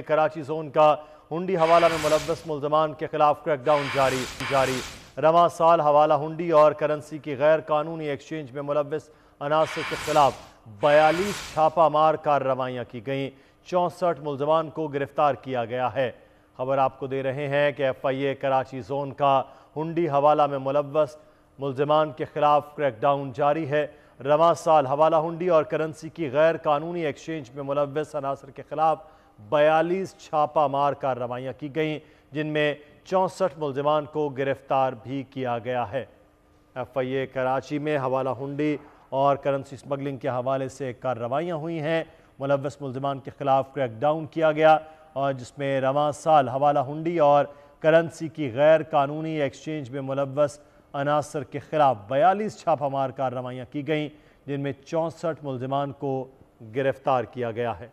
Karachi zone کا ہنڈی حوالہ میں ملوث ملزمان کے خلاف کریک ڈاؤن جاری رواں سال حوالہ ہنڈی اور کرنسی کی غیر قانونی ایکسچینج میں ملوث عناصر کے خلاف 42 چھاپہ مار کارروائیاں کی گئیں، 64 ملزمان کو گرفتار کیا گیا ہے۔ خبر آپ کو دے رہے ہیں کہ ایف آئی اے کراچی زون کا ہنڈی حوالہ میں ملوث ملزمان کے خلاف کریک ڈاؤن جاری ہے۔ رواں سال حوالہ ہنڈی اور کرنسی کی غیر قانونی ایکسچینج میں ملوث عناصر کے خلاف 42 چھاپہ مار کارروائیاں کی گئیں، جن میں 64 ملزمان کو گرفتار بھی کیا گیا ہے۔ ایف آئی اے کراچی میں حوالہ ہنڈی اور کرنسی سمگلنگ کے حوالے سے کارروائیاں ہوئی ہیں۔ ملوث ملزمان کے خلاف کریک ڈاؤن کیا گیا اور جس میں رواں سال حوالہ ہنڈی اور کرنسی کی غیر قانونی ایکسچینج میں ملوث عناصر کے خلاف 42 چھاپہ مار کارروائیاں کی گئیں، جن میں 64 ملزمان کو گرفتار کیا گیا ہے۔